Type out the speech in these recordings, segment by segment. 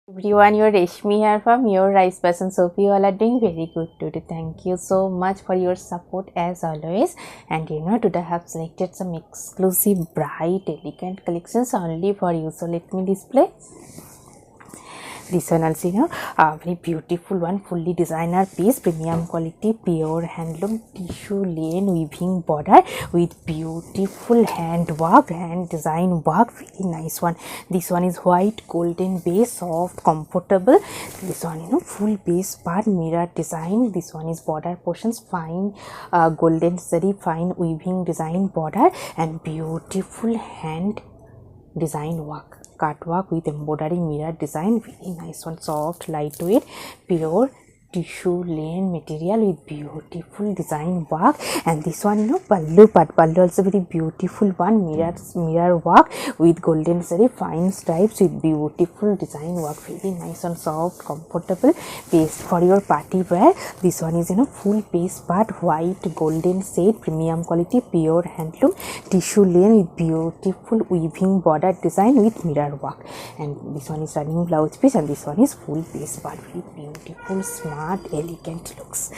Everyone, you're Reshmi here from Your Rice Person. So you all are doing very good today. Thank you so much for your support as always. And today I have selected some exclusive, bright, elegant collections only for you. So let me display. This one also, a very beautiful one, fully designer piece, premium quality, pure handloom tissue lane weaving border with beautiful hand work and design work. Very nice one. This one is white golden base, soft, comfortable. This one, full base part, mirror design. This one is border portions, fine golden zari, fine weaving design border and beautiful hand design work, cut work with embroidery mirror design. Very nice one, soft, lightweight, pure tissue lane material with beautiful design work. And this one, pallu part, pallu also very beautiful one, mirror work with golden zari, fine stripes with beautiful design work. Very nice and soft, comfortable paste for your party wear. This one is full paste part, white golden shade, premium quality, pure handloom tissue lane with beautiful weaving border design with mirror work. And this one is running blouse piece, and this one is full paste part. Very beautiful, smart, elegant looks.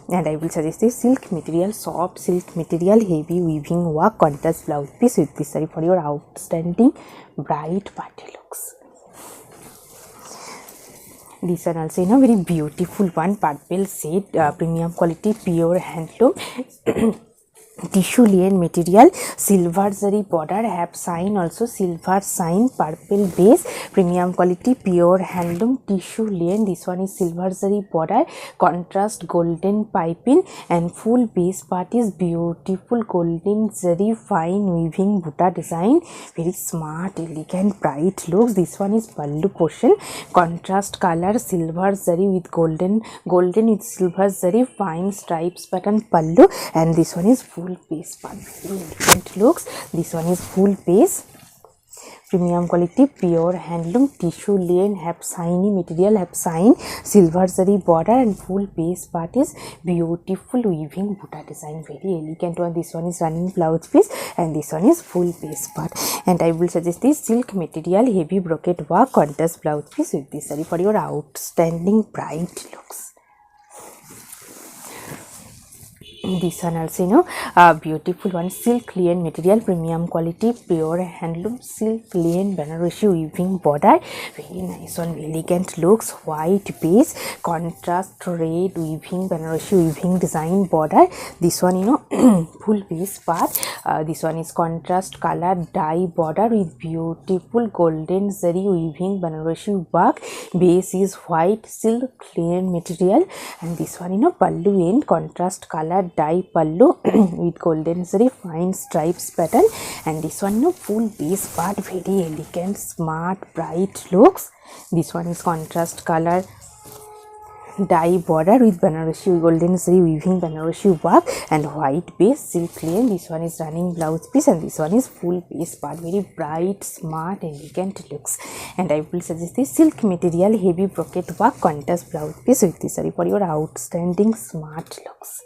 And I will suggest this silk material, soft silk material, heavy weaving work, contrast blouse piece with this saree for your outstanding bright party looks. This one also very beautiful one, purple shade, premium quality, pure handloom tissue lane material, silver zari border, have sign also, silver sign, purple base, premium quality, pure handloom tissue lane. This one is silver zari border, contrast golden piping, and full base part is beautiful golden zari fine weaving buta design. Very smart, elegant, bright looks. This one is pallu portion, contrast color, silver zari with golden with silver zari, fine stripes pattern pallu. And this one is full base part. Very elegant looks. This one is full base, premium quality, pure handloom tissue lane, have shiny material, have sign, silver zari border, and full base part is beautiful weaving buta design. Very elegant one. This one is running blouse piece, and this one is full base part. And I will suggest this silk material, heavy brocade work, contrast blouse piece with this saree for your outstanding bright looks. This one also, a beautiful one, silk lane material, premium quality, pure handloom silk lane Banarasi weaving border. Very nice one, elegant looks, white base, contrast red weaving Banarasi weaving design border. This one, full base part. This one is contrast color dye border with beautiful golden zari weaving Banarasi work. Base is white silk lane material, and this one, pallu end, contrast color dye pallu with golden zari fine stripes pattern. And this one, full base part, very elegant, smart, bright looks. This one is contrast color dye border with Banarasi golden zari weaving Banarasi work and white base, silk lane. This one is running blouse piece, and this one is full base part. Very bright, smart, elegant looks. And I will suggest this silk material, heavy brocade work, contrast blouse piece with this saree for your outstanding smart looks.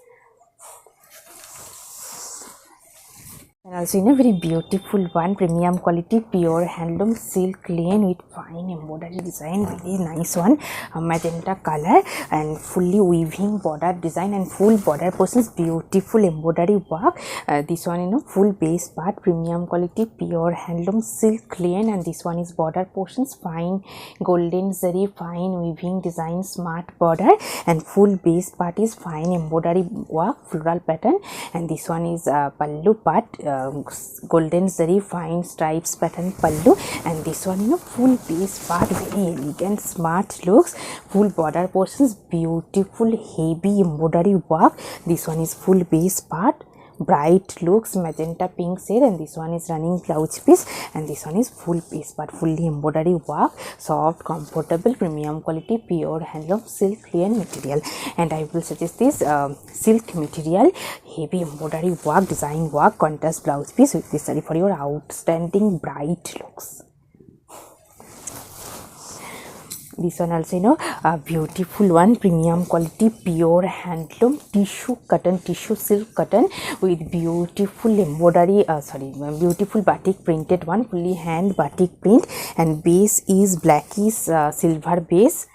And also very beautiful one, premium quality, pure handloom silk lane with fine embroidery design. Very nice one, magenta color and fully weaving border design and full border portions, beautiful embroidery work. This one, full base part, premium quality, pure handloom silk lane, and this one is border portions, fine golden zari fine weaving design, smart border, and full base part is fine embroidery work, floral pattern. And this one is pallu part, golden zari fine stripes pattern pallu. And this one, full base part, very elegant, smart looks, full border portions, beautiful heavy embroidery work. This one is full base part, bright looks, magenta pink shade, and this one is running blouse piece, and this one is full piece part, fully embroidery work, soft, comfortable, premium quality, pure handloom silk lane material. And I will suggest this silk material, heavy embroidery work, design work, contrast blouse piece with this saree for your outstanding bright looks. This one also, you know, a beautiful one, premium quality, pure handloom tissue cotton, tissue silk cotton with beautiful embroidery, beautiful batik printed one, fully hand batik print, and base is blackish silver base,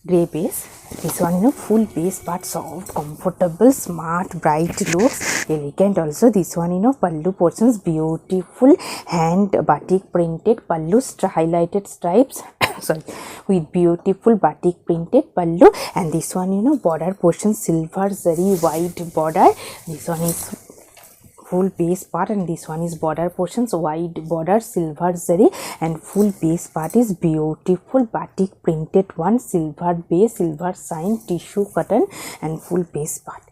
grey base. This one, you know, full base part, soft, comfortable, smart, bright looks, elegant also. This one, you know, pallu portions, beautiful hand batik printed pallu, highlighted stripes sorry, with beautiful batik printed pallu. And this one, you know, border portion, silver zari wide border. This one is full base part, and this one is border portions, wide border, silver zari, and full base part is beautiful batik printed one, silver base, silver sign, tissue cotton, and full base part.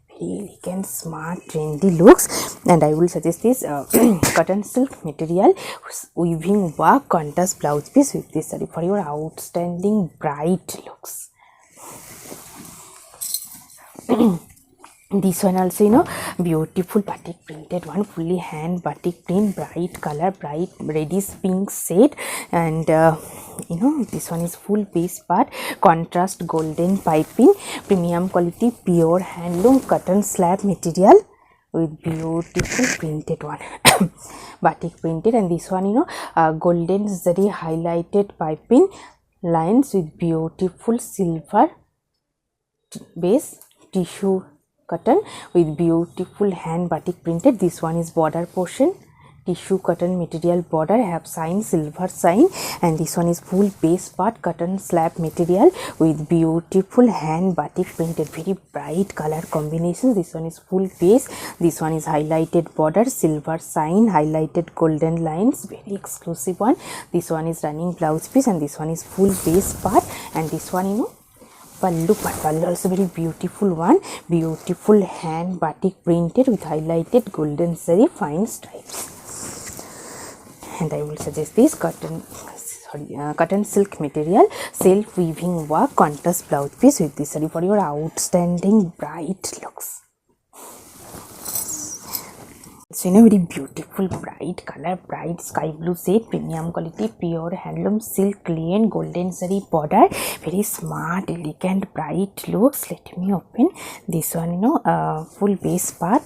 Very elegant, smart, trendy looks. And I will suggest this cotton silk material weaving work contrast blouse piece with this saree for your outstanding bright looks. This one also, you know, beautiful batik printed one, fully hand batik print, bright color, bright reddish pink shade. And you know, this one is full base part, contrast golden piping, premium quality, pure handloom cotton slab material with beautiful printed one batik printed. And this one, you know, golden zari highlighted piping lines with beautiful silver base, tissue cotton with beautiful hand batik printed. This one is border portion, tissue cotton material border, have sign, silver sign. And this one is full base part, cotton slab material with beautiful hand batik printed, very bright color combination. This one is full base, this one is highlighted border, silver sign, highlighted golden lines, very exclusive one. This one is running blouse piece, and this one is full base part. And this one, you know, pallu part, pallu also very beautiful one, beautiful hand batik printed with highlighted golden zari fine stripes. And I will suggest this cotton silk material self weaving work contrast blouse piece with this saree for your outstanding bright looks. So, you know, very beautiful bright color, bright sky blue shade, premium quality, pure handloom silk linen, golden zari border, very smart, elegant, bright looks. Let me open this one, you know, full base part.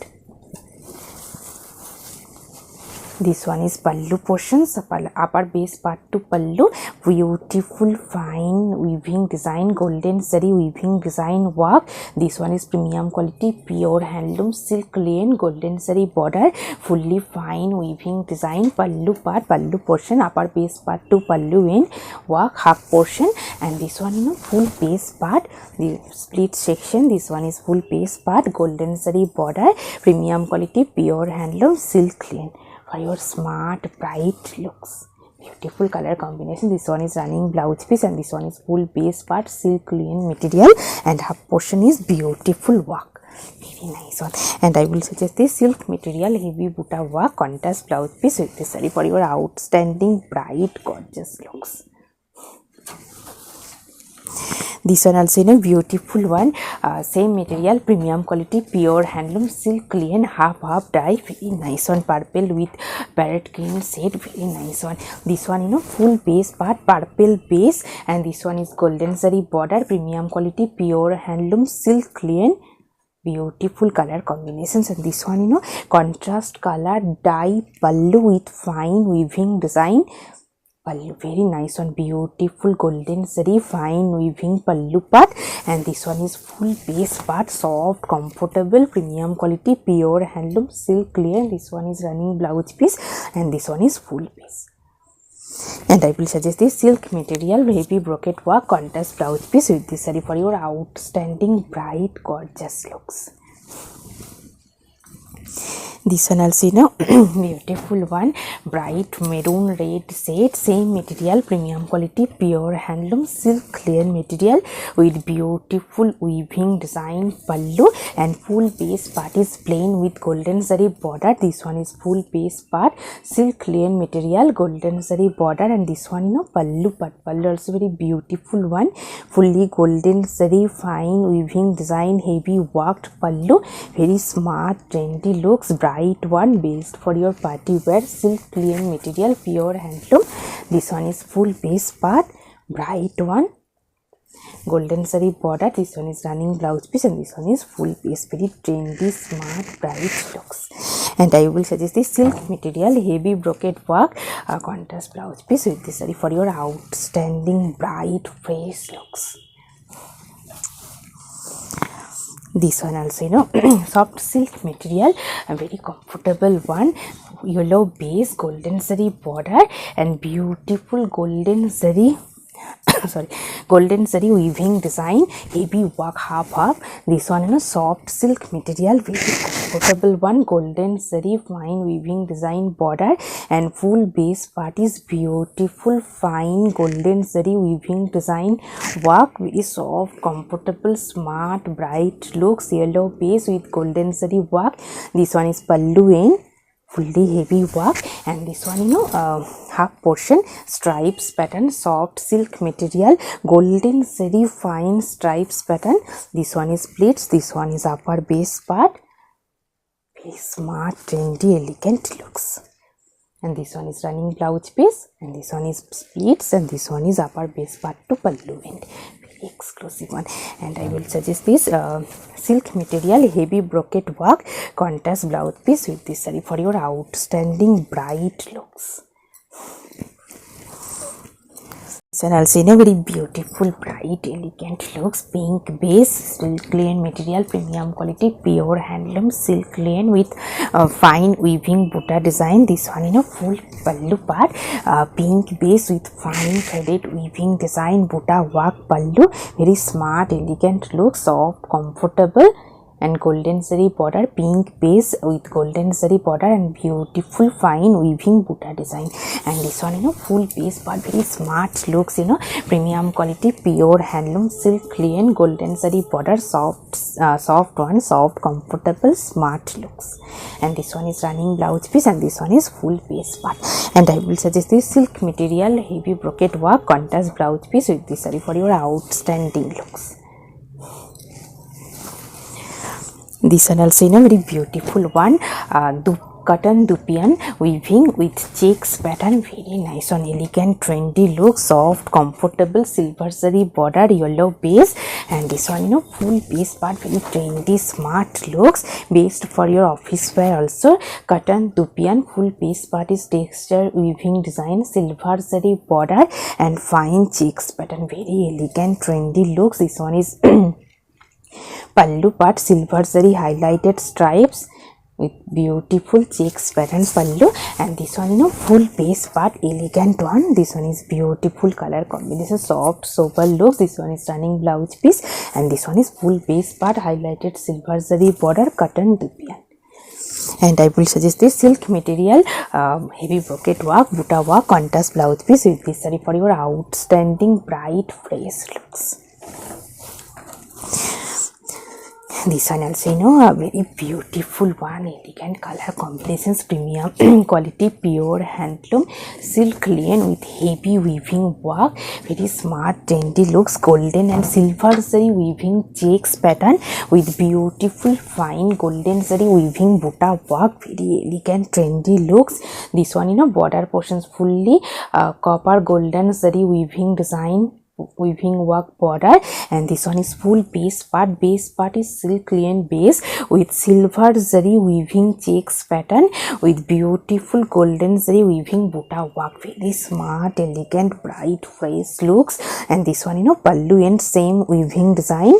This one is pallu portions, upper base part to pallu, beautiful fine weaving design, golden zari weaving design work. This one is premium quality, pure handloom silk linen, golden zari border, fully fine weaving design, pallu part, pallu portion, upper base part to pallu end work, half portion. And this one, you know, full base part, the split section. This one is full base part, golden zari border, premium quality, pure handloom silk linen for your smart bright looks. Beautiful color combination. This one is running blouse piece, and this one is full base part, silk linen material, and half portion is beautiful work. Very nice one. And I will suggest this silk material heavy buta work contrast blouse piece with this saree for your outstanding bright gorgeous looks. This one also, you know, beautiful one, same material, premium quality, pure handloom silk linen, half dye, very nice one, purple with parrot green shade, very nice one. This one, you know, full base part, purple base, and this one is golden zari border, premium quality, pure handloom silk linen, beautiful color combinations. And this one, you know, contrast color dye pallu with fine weaving design. Pallu, very nice one, beautiful golden zari fine weaving pallu part. And this one is full base part, soft, comfortable, premium quality, pure handloom silk linen. This one is running blouse piece, and this one is full base. And I will suggest this silk material heavy brocade work contrast blouse piece with this saree for your outstanding bright gorgeous looks. This one also, you know, beautiful one, bright maroon red shade, same material, premium quality, pure handloom silk linen material with beautiful weaving design pallu, and full base part is plain with golden zari border. This one is full base part, silk linen material, golden zari border. And this one, you know, pallu part, pallu also very beautiful one, fully golden zari fine weaving design, heavy worked pallu, very smart trendy looks, bright one, based for your party wear, silk linen material, pure handloom. This one is full base part, bright one, golden zari border. This one is running blouse piece, and this one is full piece. Very trendy, smart, bright looks. And I will suggest this silk material, heavy brocade work, contrast blouse piece with this saree for your outstanding, bright, fresh looks. This one also, soft silk material, a very comfortable one, yellow base, golden zari border, and beautiful golden zari golden zari weaving design, heavy work, half. This one, soft silk material, very comfortable one, golden zari fine weaving design border, and full base part is beautiful fine golden zari weaving design work, very soft, comfortable, smart, bright looks, yellow base with golden zari work. This one is pallu in fully heavy work, and this one, half portion stripes pattern, soft silk material, golden zari fine stripes pattern. This one is pleats, this one is upper base part, very smart, trendy, elegant looks. And this one is running blouse piece, and this one is pleats, and this one is upper base part to pallu end. Very exclusive one. And I will suggest this silk material, heavy brocade work, contrast blouse piece with this saree for your outstanding, bright looks. And also very beautiful, bright, elegant looks, pink base, silk linen material, premium quality, pure handloom silk linen with fine weaving butta design. This one, full pallu part, pink base with fine threaded weaving design, butta work pallu, very smart, elegant look, soft, comfortable, and golden zari border, pink base with golden zari border, and beautiful fine weaving butta design. And this one, full base part, very smart looks, premium quality, pure handloom silk linen, golden zari border, soft one, soft, comfortable, smart looks. And this one is running blouse piece, and this one is full base part. And I will suggest this silk material, heavy brocade work, contrast blouse piece with this saree for your outstanding looks. This one also, very beautiful one, cotton dupian weaving with checks pattern, very nice one, elegant, trendy look, soft, comfortable, silver zari border, yellow base. And this one, full base part, very trendy, smart looks, based for your office wear also. Cotton dupian, full base part is texture weaving design, silver zari border, and fine checks pattern, very elegant, trendy looks. This one is pallu part, silver zari highlighted stripes with beautiful checks pattern pallu. And this one, full base part, elegant one. This one is beautiful color combination, soft, sober looks. This one is running blouse piece, and this one is full base part, highlighted silver zari border, cotton dupian. And I will suggest this silk material, heavy brocade work, butta work, contrast blouse piece with this saree for your outstanding, bright, fresh looks. This one also, a very beautiful one, elegant color combinations, premium quality, pure handloom silk linen with heavy weaving work, very smart, trendy looks, golden and silver zari weaving checks pattern with beautiful fine golden zari weaving butta work, very elegant, trendy looks. This one, border portions fully copper golden zari weaving design, weaving work border. And this one is full base part is silk linen base with silver zari weaving checks pattern with beautiful golden zari weaving butta work, very smart, elegant, bright, fresh looks. And this one, pallu and same weaving design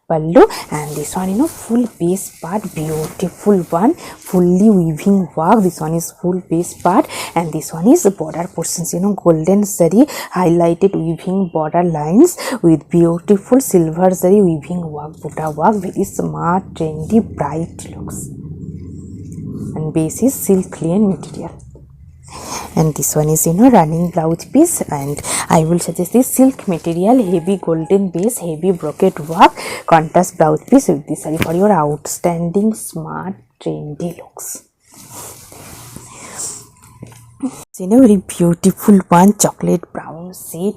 pallu. And this one, full base part, beautiful one, fully weaving work. This one is full base part, and this one is border portions, golden zari highlighted weaving border lines with beautiful silver zari weaving work, butta work, very smart, trendy, bright looks. And base is silk linen material. And this one is, running blouse piece. And I will suggest this silk material, heavy golden base, heavy brocade work, contrast blouse piece with this saree for your outstanding, smart, trendy looks. You know, very beautiful one, chocolate brown shade,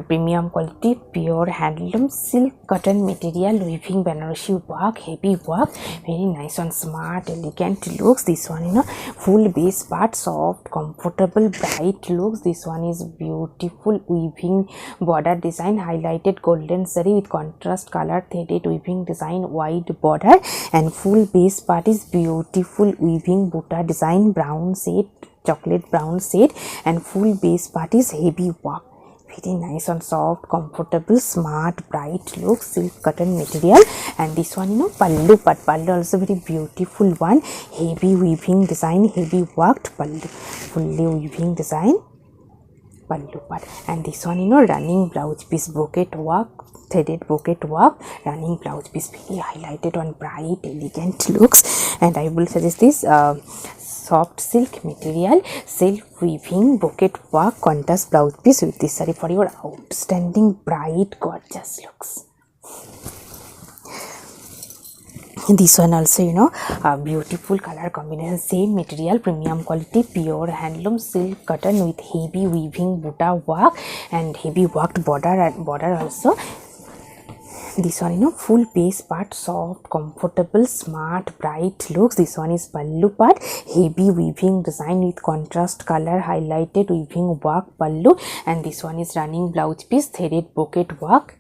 premium quality, pure handloom silk cotton material, weaving Banarasi work, heavy work, very nice and smart, elegant looks. This one, you know, full base part, soft, comfortable, bright looks. This one is beautiful weaving border design, highlighted golden zari with contrast color threaded weaving design, wide border, and full base part is beautiful weaving butta design, brown shade, chocolate brown shade, and full base part is heavy work. Very nice and soft, comfortable, smart, bright look, silk cotton material. And this one, you know, pallu part, pallu also very beautiful one, heavy weaving design, heavy worked pallu, fully weaving design, pallu part. And this one, you know, running blouse piece, brocade work, threaded brocade work, running blouse piece, very highlighted on bright, elegant looks. And I will suggest this soft silk material, self weaving brocade work, contrast blouse piece with this saree for your outstanding, bright, gorgeous looks. This one also, you know, beautiful color combination, same material, premium quality, pure handloom silk cotton with heavy weaving butta work and heavy worked border, and border also. This one, you know, full base part, soft, comfortable, smart, bright looks. This one is pallu part, heavy weaving design with contrast color, highlighted weaving work pallu. And this one is running blouse piece, threaded brocade work,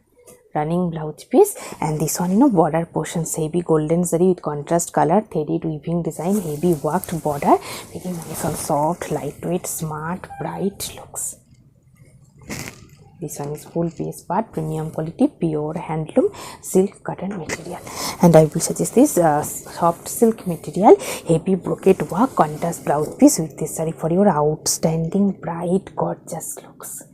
running blouse piece. And this one, you know, border portions, heavy golden zari with contrast color, threaded weaving design, heavy worked border, very nice and soft, lightweight, smart, bright looks. This one is full base part, premium quality, pure handloom silk cotton material. And I will suggest this soft silk material, heavy brocade work, contrast blouse piece with this saree for your outstanding, bright, gorgeous looks.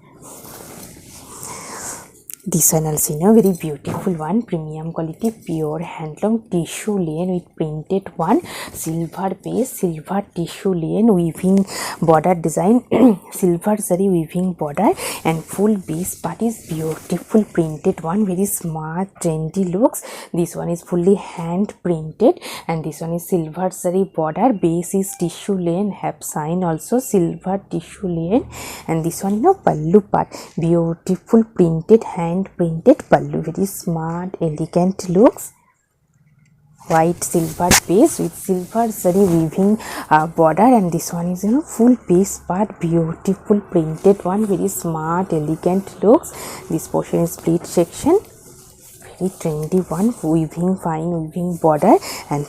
This one also, you know, very beautiful one, premium quality, pure handloom tissue lane with printed one, silver base, silver tissue lane weaving border design, silver zari weaving border, and full base part is beautiful printed one, very smart, trendy looks. This one is fully hand printed, and this one is silver zari border, base is tissue lane, have sign also silver tissue lane. And this one, you know, pallu part, beautiful printed, hand printed pallu, very smart, elegant looks, white silver base with silver zari weaving border. And this one is, you know, full base part, beautiful printed one, very smart, elegant looks. This portion is pleat section, very trendy one, weaving, fine weaving border and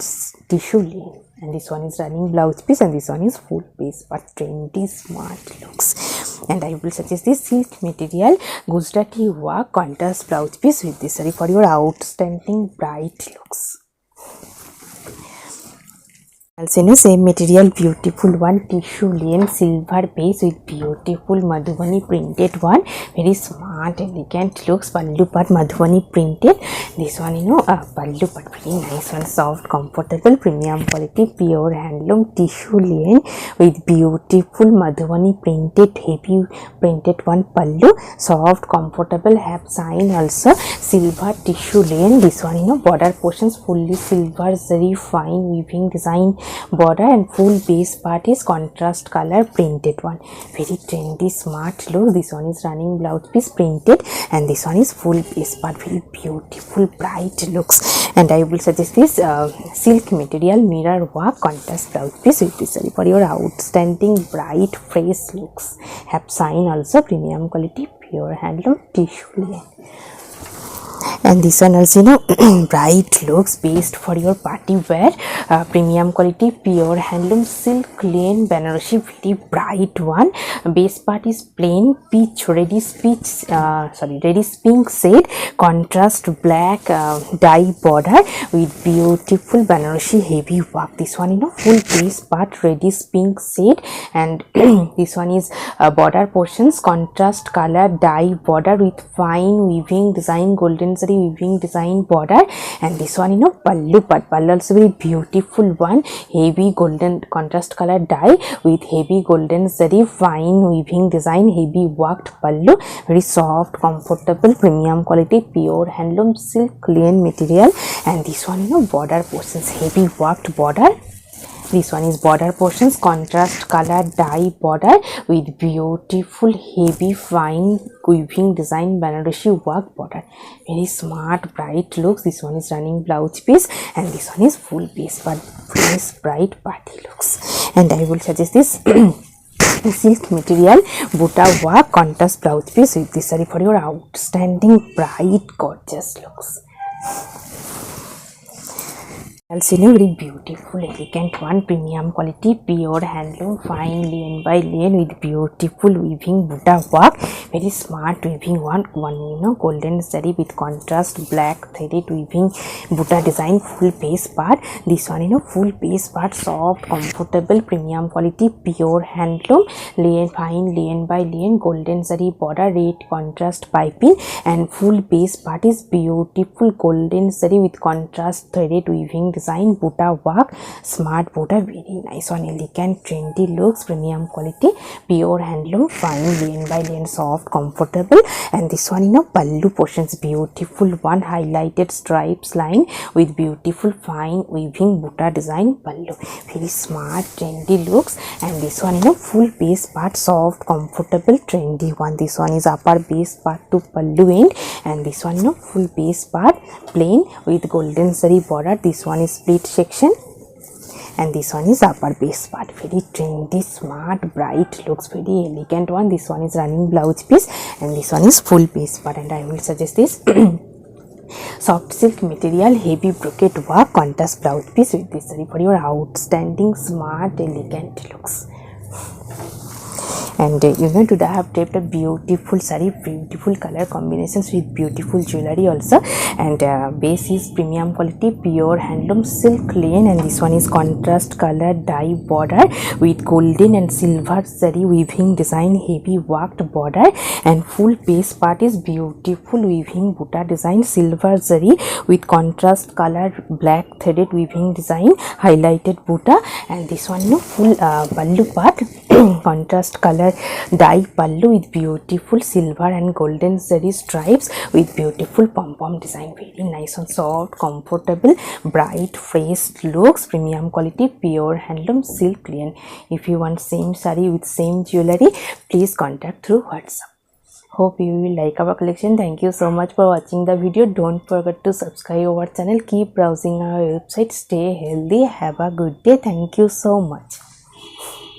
tissue lane. And this one is running blouse piece, and this one is full base part, trendy, smart looks. And I will suggest this silk material, Gujarati work, contrast blouse piece with this saree for your outstanding, bright looks. Also, you know, same material, beautiful one, tissue lane, silver base with beautiful Madhubani printed one, very smart, elegant looks, pallu part Madhubani printed. This one, you know, pallu part, very nice one, soft, comfortable, premium quality, pure handloom tissue lane with beautiful Madhubani printed, heavy printed one pallu, soft, comfortable, have sign also, silver tissue lane. This one, you know, border portions fully silver zari fine weaving design border, and full base part is contrast color printed one, very trendy, smart look. This one is running blouse piece printed, and this one is full base part, very beautiful, bright looks. And I will suggest this silk material, mirror work, contrast blouse piece with this saree for your outstanding, bright, fresh looks. Have sign also, premium quality, pure handloom tissue lane. And this one also, you know, bright looks, based for your party wear, premium quality, pure handloom silk lane Banarasi, very bright one. Base part is plain peach, reddish peach, reddish pink shade, contrast black dye border with beautiful Banarasi heavy work. This one, you know, full base part, reddish pink shade, and this one is border portions, contrast color dye border with fine weaving design, golden zari weaving design border. And this one, you know, pallu part, pallu also very beautiful one, heavy golden contrast color dye with heavy golden zari fine weaving design, heavy worked pallu, very soft, comfortable, premium quality, pure handloom silk lane material. And this one, you know, border portions, heavy worked border, This one is border portions, contrast color dye border with beautiful heavy fine weaving design Banarasi work border. Very smart bright looks. This one is running blouse piece and this one is full piece but nice bright party looks. And I will suggest this silk material buta work contrast blouse piece with this saree for your outstanding bright gorgeous looks. Also, very beautiful, elegant one, premium quality, pure handloom, fine lane by lane with beautiful weaving buta work. Very smart weaving one, golden saree with contrast black threaded weaving buta design, full base part. This one, full base part, soft, comfortable, premium quality, pure handloom, lane fine lane by lane, golden saree border, red contrast piping, and full base part is beautiful golden saree with contrast threaded weaving design buta work, smart buta, very nice one, elegant trendy looks, premium quality, pure handloom, fine lane by lane, soft comfortable. And this one pallu portions, beautiful one, highlighted stripes line with beautiful fine weaving buta design pallu, very smart trendy looks. And this one full base part, soft comfortable trendy one. This one is upper base part to pallu end and this one full base part plain with golden saree border. This one is split section and this one is upper base part, very trendy smart bright looks, very elegant one. This one is running blouse piece and this one is full base part. And I will suggest this soft silk material heavy brocade work contrast blouse piece with this saree for your outstanding smart elegant looks. And today I have taped a beautiful saree, beautiful color combinations with beautiful jewelry also. And base is premium quality, pure handloom silk lane, and this one is contrast color dye border with golden and silver saree weaving design, heavy worked border. And full base part is beautiful weaving buta design, silver saree with contrast color black threaded weaving design, highlighted buta. And this one full pallu part contrast color dye pallu with beautiful silver and golden zari stripes with beautiful pom-pom design, very nice and soft comfortable bright fresh looks, premium quality, pure handloom silk linen. If you want same saree with same jewelry, please contact through WhatsApp. Hope you will like our collection. Thank you so much for watching the video. Don't forget to subscribe our channel. Keep browsing our website. Stay healthy. Have a good day. Thank you so much.